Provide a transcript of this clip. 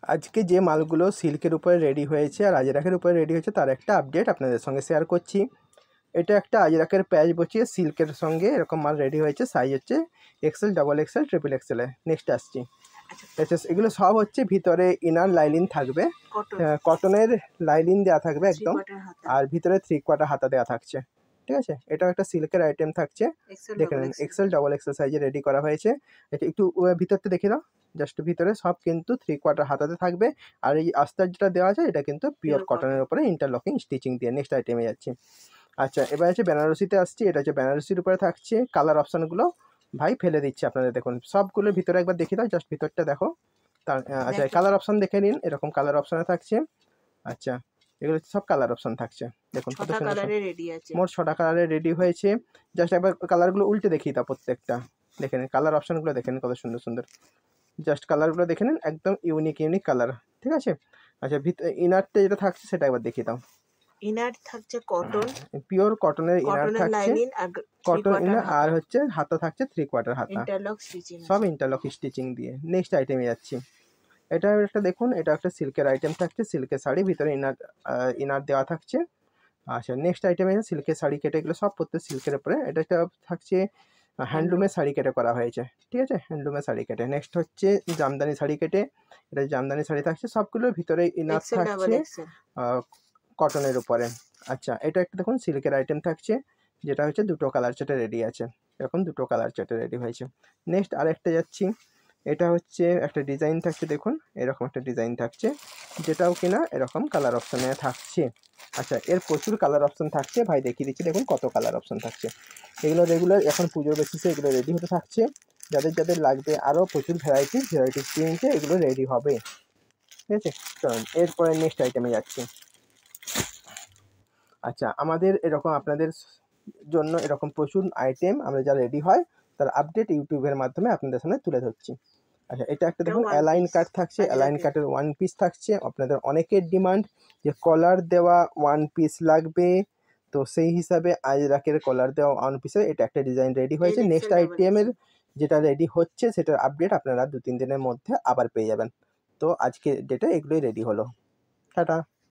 আজকে যে মালগুলো সিল্কের উপরে রেডি হয়েছে আর আজরাকের উপরে রেডি হয়েছে তার একটা আপডেট আপনাদের সঙ্গে শেয়ার করছি। এটা একটা আজরাকের প্যাচ বসিয়ে সিল্কের সঙ্গে এরকম মাল রেডি হয়েছে, সাইজ হচ্ছে এক্সেল, ডাবল এক্সেল, ট্রিপল এক্সেলে। নেক্সট আসছি, এগুলো সব হচ্ছে ভিতরে ইনার লাইলিন থাকবে, কটনের লাইলিন দেওয়া থাকবে একদম, আর ভিতরে 3/4 হাতা দেওয়া থাকছে। ঠিক আছে, এটাও একটা সিল্কের আইটেম থাকছে। দেখে নিন এক্সেল, ডাবল এক্সেল সাইজে রেডি করা হয়েছে। এটা একটু ভিতরতে দেখে দাও, জাস্ট ভিতরে সব কিন্তু 3/4 হাতাতে থাকবে। আর এই আস্তার যেটা দেওয়া আছে এটা কিন্তু পিওর কটনের উপরে ইন্টারলকিং স্টিচিং দিয়ে। নেক্সট আইটেমে যাচ্ছি। আচ্ছা, এবার আছে বেনারসিতে আসছি। এটা হচ্ছে বেনারসির উপরে থাকছে। কালার অপশানগুলো ভাই ফেলে দিচ্ছে আপনাদের, দেখুন সবগুলোর ভিতরে একবার দেখে দাও, জাস্ট ভিতরটা দেখো। তার আচ্ছা, কালার অপশান দেখে নিন, এরকম কালার অপশানে থাকছে। আচ্ছা, এগুলো সব কালার অপশান থাকছে, দেখুন কত সুন্দর। মোট 6টা কালারে রেডি হয়েছে। জাস্ট একবার কালারগুলো উল্টে দেখিয়ে দাও প্রত্যেকটা, দেখে নিন কালার অপশানগুলো দেখে নিন কত সুন্দর সুন্দর। জাস্ট কালারগুলো দেখে নিন, একদম ইউনিক ইউনিক কালার। ঠিক আছে। আচ্ছা, ইনারটা যেটা থাকছে সেটা একবার দেখিয়ে দাও। ইনার থাকছে কটন, পিওর কটনের ইনার থাকছে, কটন ইনার, আর হচ্ছে হাতা থাকছে 3/4 হাতা, ইন্টারলক স্টিচিং, সব ইন্টারলক স্টিচিং দিয়ে। নেক্সট আইটেমে যাচ্ছি। এটা একটা দেখুন, এটা একটা সিল্কের আইটেম থাকছে, সিল্কের শাড়ি, ভিতরে ইনার দেওয়া থাকছে। আচ্ছা, নেক্সট আইটেমে সিল্কের শাড়ি কেটে, এগুলো সব প্রত্যেক সিল্কের উপরে। এটা একটা থাকছে হ্যান্ডলুমের শাড়ি কেটে করা হয়েছে। ঠিক আছে, হ্যান্ডলুমের শাড়ি কেটে। নেক্সট হচ্ছে জামদানি শাড়ি কেটে, এটা জামদানি শাড়ি থাকছে, সবগুলোর ভিতরে ইনার থাকছে কটনের উপরে। আচ্ছা, এটা একটা দেখুন সিল্কের আইটেম থাকছে, যেটা হচ্ছে দুটো কালার চেটে রেডি আছে, এরকম দুটো কালার চেটে রেডি হয়েছে। নেক্সট আরেকটা যাচ্ছি। এটা হচ্ছে একটা ডিজাইন থাকছে, দেখুন এরকম একটা ডিজাইন থাকছে, যেটাও কিনা এরকম কালার অপশানে থাকছে। আচ্ছা, এর প্রচুর কালার অপশান থাকছে ভাই, দেখিয়ে দিচ্ছি, দেখুন কত কালার অপশান থাকছে। এগুলো রেগুলার এখন পুজোর বেসিসে এগুলো রেডি হতে থাকছে। যাদের যাদের লাগবে আরও প্রচুর ভ্যারাইটিস প্রিন্টে এগুলো রেডি হবে। ঠিক আছে, চলুন এরপরে নেক্সট আইটেমে যাচ্ছি। আচ্ছা, আমাদের এরকম আপনাদের জন্য এরকম প্রচুর আইটেম আমরা যা রেডি হয় তার আপডেট ইউটিউবের মাধ্যমে আপনাদের সামনে তুলে ধরছি। আচ্ছা, এটা একটা দেখুন অ্যালাইন কাট থাকছে, অ্যালাইন কাটের ওয়ান পিস থাকছে। আপনাদের অনেকের ডিমান্ড যে কলার দেওয়া ওয়ান পিস লাগবে, তো সেই হিসাবে আজরাকের কলার দেওয়া ওয়ান পিসের এটা একটা ডিজাইন রেডি হয়েছে। নেক্সট আইটেমের যেটা রেডি হচ্ছে সেটার আপডেট আপনারা 2-3 দিনের মধ্যে আবার পেয়ে যাবেন। তো আজকে ডেটে এগুলোই রেডি হলো। টাটা।